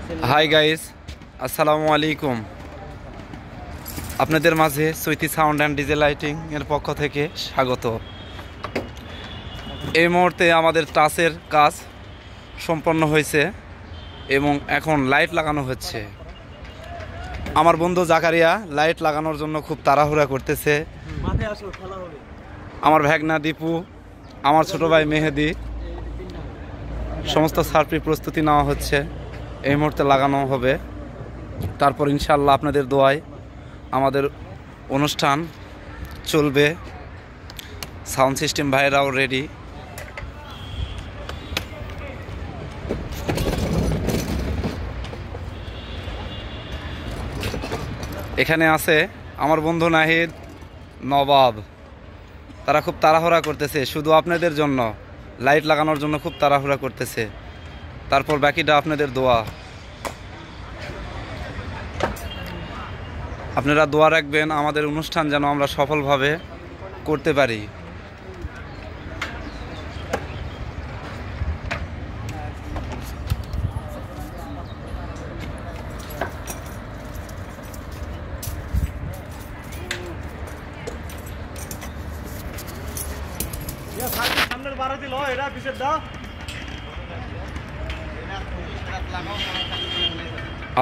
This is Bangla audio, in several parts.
হাই গাইস, আসসালামু আলাইকুম। আপনাদের মাঝে Sweety sound and DJ lighting এর পক্ষ থেকে স্বাগত। এই মুহূর্তে আমাদের টাচের কাজ সম্পন্ন হয়েছে এবং এখন লাইট লাগানো হচ্ছে। আমার বন্ধু জাকারিয়া লাইট লাগানোর জন্য খুব তাড়াহুড়া করতেছে। আমার ভাগনা দীপু, আমার ছোট ভাই মেহেদি, সমস্ত সার্ফি প্রস্তুতি নেওয়া হচ্ছে। এই মুহূর্তে লাগানো হবে, তারপর ইনশাআল্লাহ আপনাদের দোয়ায় আমাদের অনুষ্ঠান চলবে। সাউন্ড সিস্টেম ভাইরাও রেডি। এখানে আছে আমার বন্ধু নাহিদ, নবাব। তারা খুব তাড়াহুড়া করতেছে শুধু আপনাদের জন্য, লাইট লাগানোর জন্য খুব তাড়াহুড়া করতেছে। তারপর বাকিটা আপনাদের দোয়া। আপনারা দোয়া রাখবেন আমাদের অনুষ্ঠান যেন আমরা সফলভাবে করতে পারি।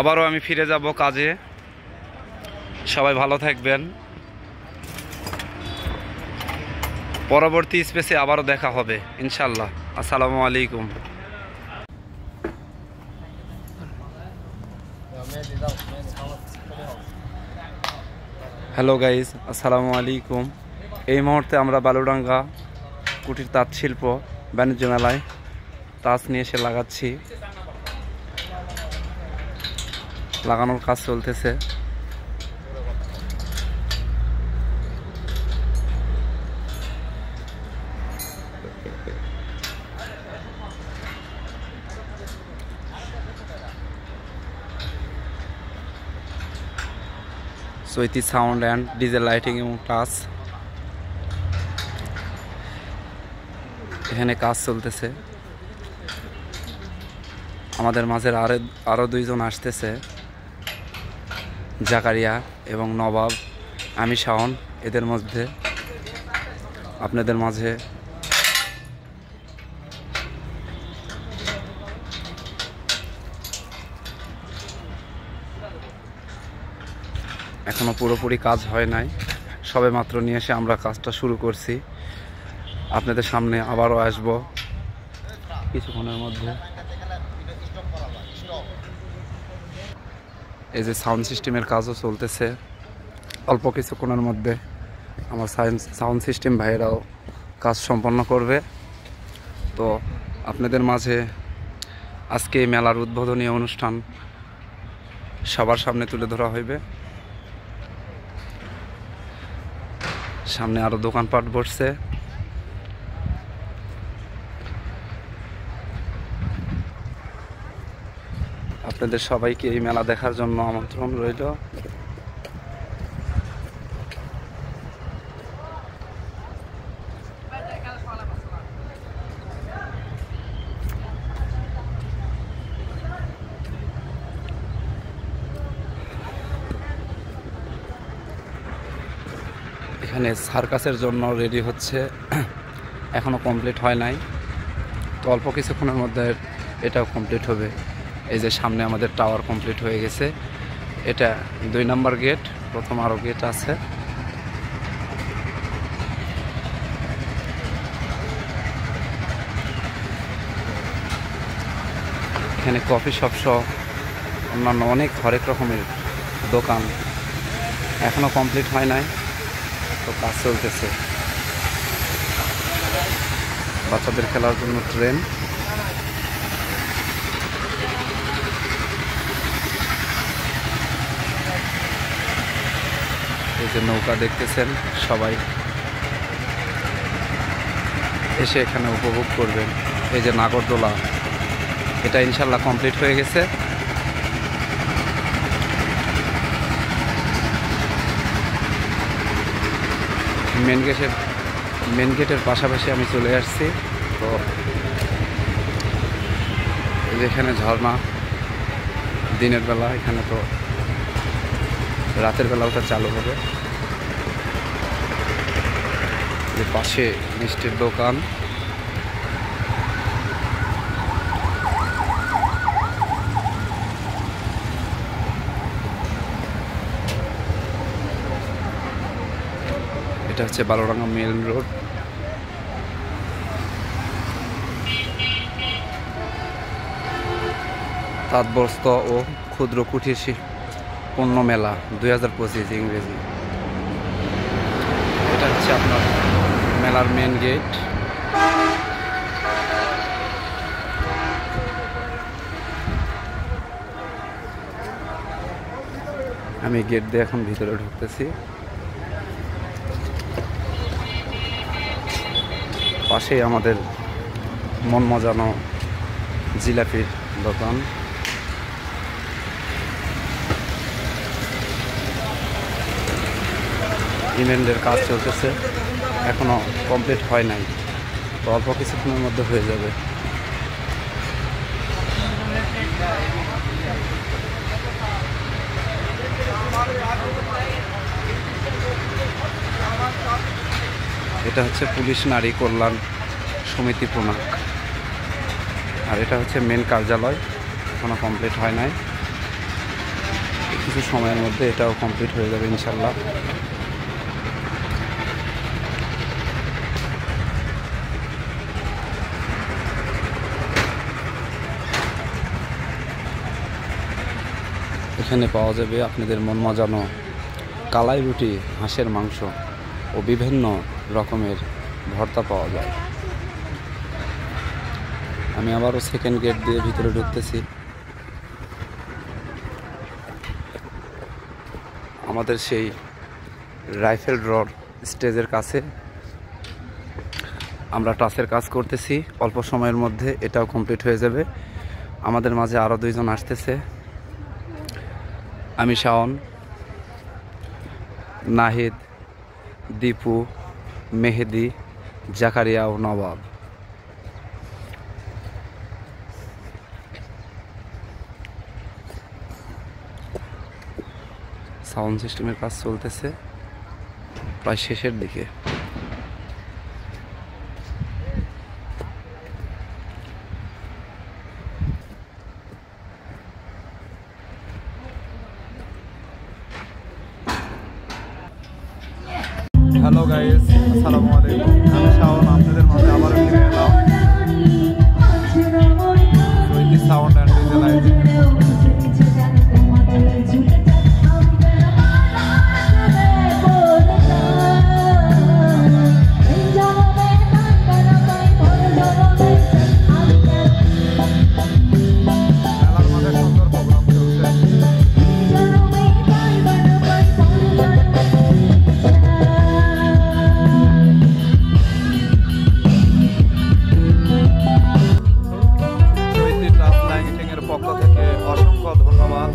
আবারও আমি ফিরে যাব কাজে। সবাই ভালো থাকবেন। পরবর্তী স্পেসে আবারও দেখা হবে ইনশাল্লাহ। আসসালামু আলাইকুম। হ্যালো গাইজ, আসসালামু আলাইকুম। এই মুহূর্তে আমরা বালুডাঙ্গা কুটির তাঁত শিল্প বাণিজ্য মেলায় তাঁত নিয়ে এসে লাগাচ্ছি। লাগানোর কাজ চলতেছে। Sweety sound and DJ lighting এবং টাচ, এখানে কাজ চলতেছে। আমাদের মাঝে আরও দুইজন আসতেছে, জাকারিয়া এবং নবাব, আমি শাওন। এদের মধ্যে আপনাদের মাঝে এখনো পুরোপুরি কাজ হয় নাই, সবে মাত্র নিয়ে এসে আমরা কাজটা শুরু করছি। আপনাদের সামনে আবারও আসব কিছুক্ষণের মধ্যে। এই যে সাউন্ড সিস্টেমের কাজও চলতেছে, অল্প কিছুক্ষণের মধ্যে আমার সাউন্ড সিস্টেম ভাইয়েরাও কাজ সম্পন্ন করবে। তো আপনাদের মাঝে আজকে এই মেলার উদ্বোধনী অনুষ্ঠান সবার সামনে তুলে ধরা হইবে। সামনে আরও দোকানপাট বসছে। আপনাদের সবাইকে এই মেলা দেখার জন্য আমন্ত্রণ রইল। এখানে সার্কাসের জন্য রেডি হচ্ছে, এখনো কমপ্লিট হয় নাই। তো অল্প কিছুক্ষণের মধ্যে এটাও কমপ্লিট হবে। এই যে সামনে আমাদের টাওয়ার কমপ্লিট হয়ে গেছে। এটা 2 নম্বর গেট, প্রথম আরও গেট আছে। এখানে কফি শপ সহ অন্যান্য অনেক হরেক রকমের দোকান, এখনো কমপ্লিট হয় নাই, তো কাজ চলতেছে। বাচ্চাদের খেলার জন্য ট্রেন, এই যে নৌকা দেখতেছেন, সবাই এসে এখানে উপভোগ করবেন। এই যে নাগরদোলা, এটা ইনশাল্লাহ কমপ্লিট হয়ে গেছে। মেন গেটের পাশাপাশি আমি চলে আসছি। তো যেখানে ঝর্ণা দিনের বেলা, এখানে তো রাতের বেলা ওটা চালু হবে। যে পাশে মিষ্টির দোকান, এটা হচ্ছে বালুডাঙ্গা মেইন রোড। তাঁতবস্ত্র ও ক্ষুদ্র কুটির পণ্য মেলা 2025 ইংরেজি। এটা হচ্ছে আপনার মেলার মেন গেট। আমি গেট দিয়ে এখন ভিতরে ঢুকতেছি। পাশেই আমাদের মন মজানো জিলাপির দোকান। ইভেন্টের কাজ চলতেছে, এখনো কমপ্লিট হয় নাই, তো অল্প কিছুক্ষণের মধ্যে হয়ে যাবে। এটা হচ্ছে পুলিশ নারী কল্যাণ সমিতি পুনা, আর এটা হচ্ছে মেন কার্যালয়, এখনো কমপ্লিট হয় নাই, কিছু সময়ের মধ্যে এটাও কমপ্লিট হয়ে যাবে ইনশাল্লাহ। এখানে পাওয়া যাবে আপনাদের মন মজানো কালাই রুটি, হাঁসের মাংস ও বিভিন্ন রকমের ভর্তা পাওয়া যায়। আমি আবারও সেকেন্ড গেট দিয়ে ভিতরে ঢুকতেছি। আমাদের সেই রাইফেল রড স্টেজের কাছে আমরা টাচের কাজ করতেছি, অল্প সময়ের মধ্যে এটাও কমপ্লিট হয়ে যাবে। আমাদের মাঝে আরও 2 জন আসতেছে, আমি শাওন, নাহিদ, দীপু, মেহেদি, জাকারিয়া ও নবাব। সাউন্ড সিস্টেমের কাজ চলতেছে প্রায় শেষের দিকে। হ্যালো গাইস, আসসালামু আলাইকুম। আমি শাওন, আপনাদের মাঝে আবারও ফিরে এলাম সাউন্ড অ্যান্ড ডিজে লাইটিং। পক্ষ থেকে অসংখ্য ধন্যবাদ।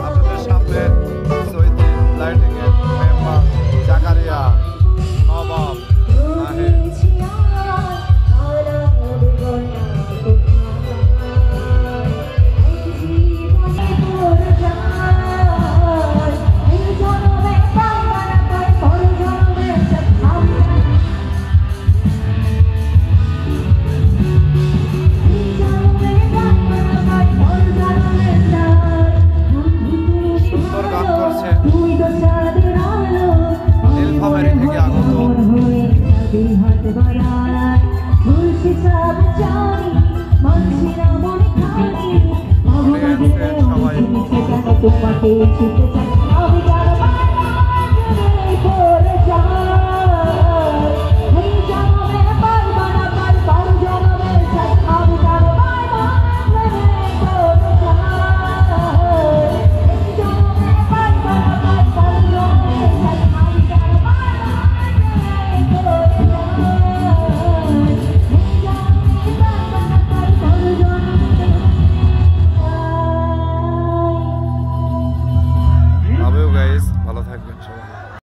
আপনাদের সামনে চৈতি লাইটিং এর মেম্বার জাকারিয়া, নবাব, নাহিদ। সবাই